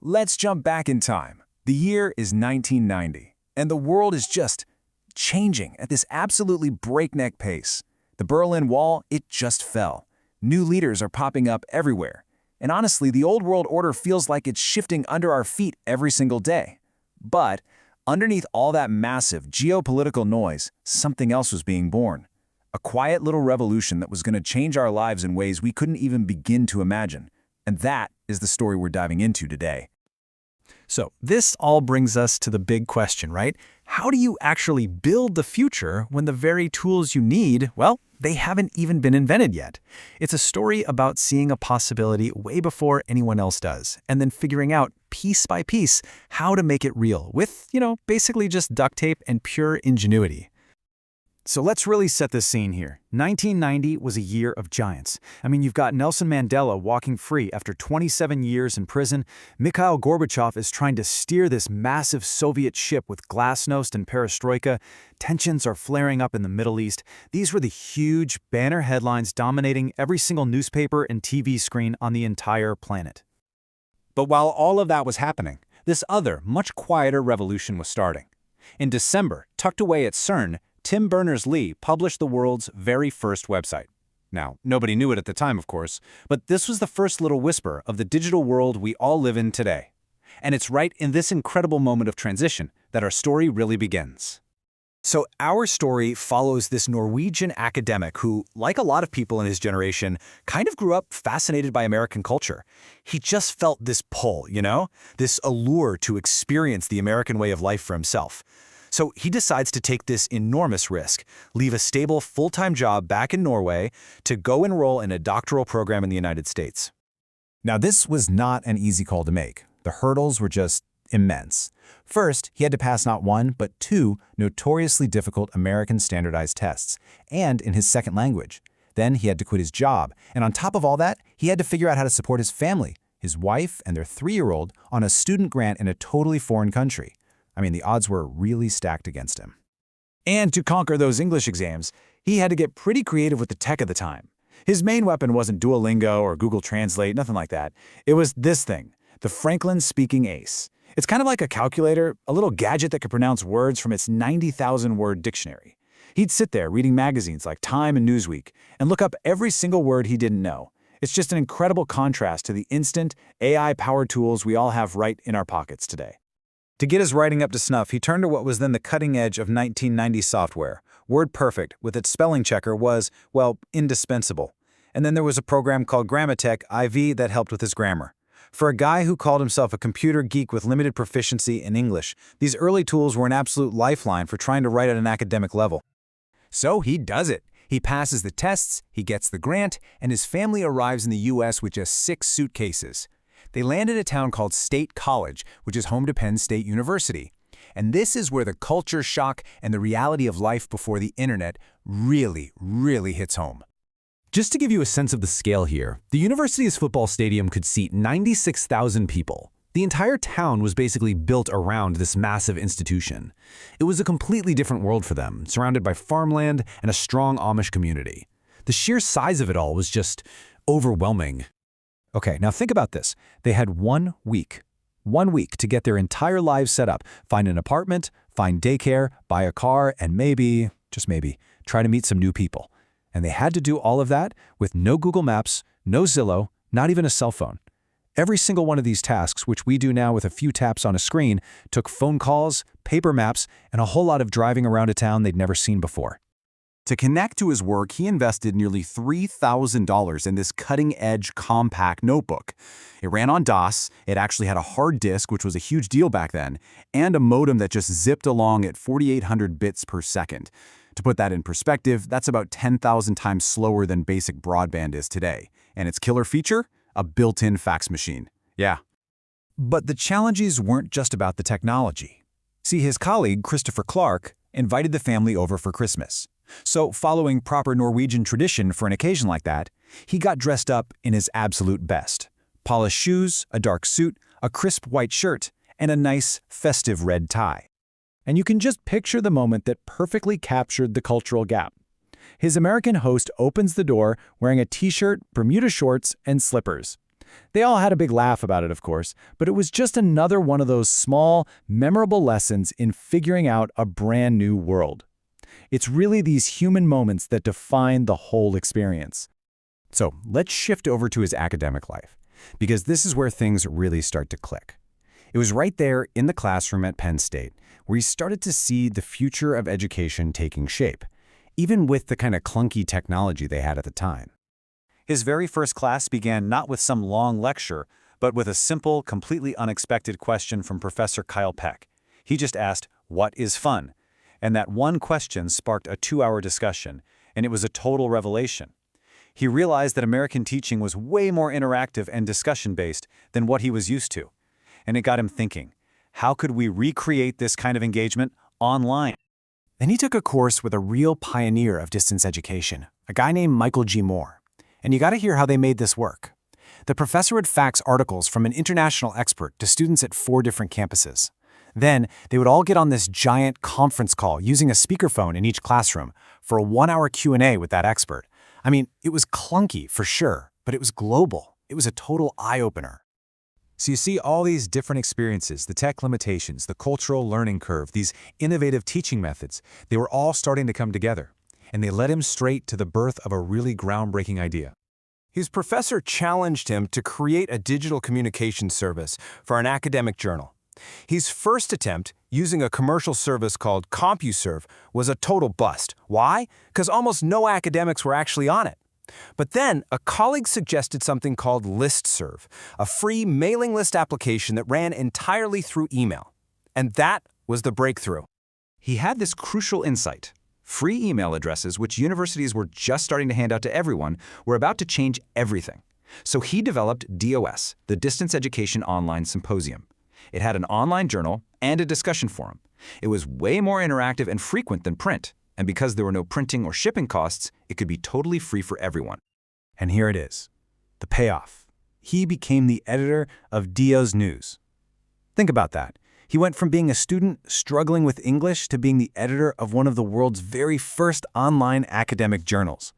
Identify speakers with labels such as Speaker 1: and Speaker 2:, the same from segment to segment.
Speaker 1: Let's jump back in time. The year is 1990, and the world is just changing at this absolutely breakneck pace. The Berlin Wall, it just fell. New leaders are popping up everywhere. And honestly, the old world order feels like it's shifting under our feet every single day. But underneath all that massive geopolitical noise, something else was being born. A quiet little revolution that was going to change our lives in ways we couldn't even begin to imagine. And that is the story we're diving into today.
Speaker 2: So this all brings us to the big question, right? How do you actually build the future when the very tools you need, well, they haven't even been invented yet? It's a story about seeing a possibility way before anyone else does, and then figuring out piece by piece how to make it real with, basically just duct tape and pure ingenuity. So let's really set the scene here. 1990 was a year of giants. You've got Nelson Mandela walking free after 27 years in prison. Mikhail Gorbachev is trying to steer this massive Soviet ship with glasnost and perestroika. Tensions are flaring up in the Middle East. These were the huge banner headlines dominating every single newspaper and TV screen on the entire planet.
Speaker 3: But while all of that was happening, this other, much quieter revolution was starting. In December, tucked away at CERN, Tim Berners-Lee published the world's very first website. Now, nobody knew it at the time, of course, but this was the first little whisper of the digital world we all live in today. And it's right in this incredible moment of transition that our story really begins.
Speaker 2: So our story follows this Norwegian academic who, like a lot of people in his generation, kind of grew up fascinated by American culture. He just felt this pull, this allure to experience the American way of life for himself. So he decides to take this enormous risk, leave a stable full-time job back in Norway to go enroll in a doctoral program in the United States.
Speaker 1: Now, this was not an easy call to make. The hurdles were just immense. First, he had to pass not one, but two notoriously difficult American standardized tests, and in his second language. Then he had to quit his job, and on top of all that, he had to figure out how to support his family, his wife and their 3-year-old, on a student grant in a totally foreign country. The odds were really stacked against him. And to conquer those English exams, he had to get pretty creative with the tech of the time. His main weapon wasn't Duolingo or Google Translate, nothing like that. It was this thing, the Franklin Speaking Ace. It's kind of like a calculator, a little gadget that could pronounce words from its 90,000-word dictionary. He'd sit there reading magazines like Time and Newsweek and look up every single word he didn't know. It's just an incredible contrast to the instant, AI-powered tools we all have right in our pockets today. To get his writing up to snuff, he turned to what was then the cutting edge of 1990 software. WordPerfect, with its spelling checker, was, well, indispensable. And then there was a program called Grammatech IV that helped with his grammar. For a guy who called himself a computer geek with limited proficiency in English, these early tools were an absolute lifeline for trying to write at an academic level. So he does it. He passes the tests, he gets the grant, and his family arrives in the U.S. with just 6 suitcases. They land in a town called State College, which is home to Penn State University. And this is where the culture shock and the reality of life before the internet really, really hits home. Just to give you a sense of the scale here, the university's football stadium could seat 96,000 people. The entire town was basically built around this massive institution. It was a completely different world for them, surrounded by farmland and a strong Amish community. The sheer size of it all was just overwhelming. Okay, now think about this. They had 1 week. 1 week to get their entire lives set up, find an apartment, find daycare, buy a car, and maybe, just maybe, try to meet some new people. And they had to do all of that with no Google Maps, no Zillow, not even a cell phone. Every single one of these tasks, which we do now with a few taps on a screen, took phone calls, paper maps, and a whole lot of driving around a town they'd never seen before. To connect to his work, he invested nearly $3,000 in this cutting-edge compact notebook. It ran on DOS, it actually had a hard disk, which was a huge deal back then, and a modem that just zipped along at 4,800 bits per second. To put that in perspective, that's about 10,000 times slower than basic broadband is today. And its killer feature? A built-in fax machine. Yeah. But the challenges weren't just about the technology. See, his colleague, Christopher Clark, invited the family over for Christmas. So, following proper Norwegian tradition for an occasion like that, he got dressed up in his absolute best. Polished shoes, a dark suit, a crisp white shirt, and a nice, festive red tie. And you can just picture the moment that perfectly captured the cultural gap. His American host opens the door wearing a t-shirt, Bermuda shorts, and slippers. They all had a big laugh about it, of course, but it was just another one of those small, memorable lessons in figuring out a brand new world. It's really these human moments that define the whole experience. So let's shift over to his academic life, because this is where things really start to click. It was right there in the classroom at Penn State where he started to see the future of education taking shape, even with the kind of clunky technology they had at the time.
Speaker 3: His very first class began not with some long lecture, but with a simple, completely unexpected question from Professor Kyle Peck. He just asked, "What is fun?" And that one question sparked a 2-hour discussion, and it was a total revelation. He realized that American teaching was way more interactive and discussion-based than what he was used to. And it got him thinking, how could we recreate this kind of engagement online?
Speaker 2: Then he took a course with a real pioneer of distance education, a guy named Michael G. Moore. And you got to hear how they made this work. The professor would fax articles from an international expert to students at 4 different campuses. Then they would all get on this giant conference call using a speakerphone in each classroom for a 1-hour Q&A with that expert. I mean, it was clunky for sure, but it was global. It was a total eye-opener.
Speaker 1: So you see all these different experiences, the tech limitations, the cultural learning curve, these innovative teaching methods, they were all starting to come together. And they led him straight to the birth of a really groundbreaking idea.
Speaker 4: His professor challenged him to create a digital communication service for an academic journal. His first attempt, using a commercial service called CompuServe, was a total bust. Why? Because almost no academics were actually on it. But then, a colleague suggested something called ListServe, a free mailing list application that ran entirely through email. And that was the breakthrough.
Speaker 3: He had this crucial insight. Free email addresses, which universities were just starting to hand out to everyone, were about to change everything. So he developed DEOS, the Distance Education Online Symposium. It had an online journal and a discussion forum. It was way more interactive and frequent than print, and because there were no printing or shipping costs, it could be totally free for everyone.
Speaker 1: And here it is, the payoff. He became the editor of DEOS News. Think about that. He went from being a student struggling with English to being the editor of one of the world's very first online academic journals.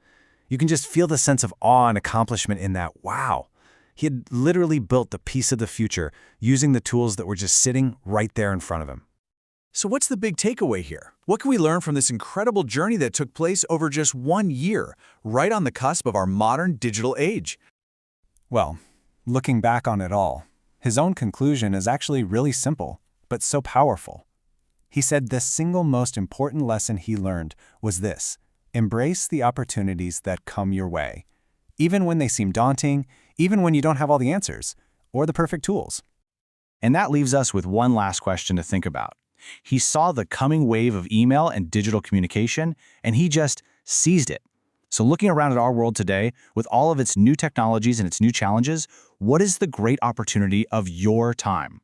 Speaker 1: You can just feel the sense of awe and accomplishment in that. Wow. He had literally built the piece of the future using the tools that were just sitting right there in front of him.
Speaker 2: So what's the big takeaway here? What can we learn from this incredible journey that took place over just 1 year, right on the cusp of our modern digital age?
Speaker 1: Well, looking back on it all, his own conclusion is actually really simple, but so powerful. He said the single most important lesson he learned was this: embrace the opportunities that come your way, even when they seem daunting, even when you don't have all the answers or the perfect tools. And that leaves us with one last question to think about. He saw the coming wave of email and digital communication, and he just seized it. So looking around at our world today, with all of its new technologies and its new challenges, what is the great opportunity of your time?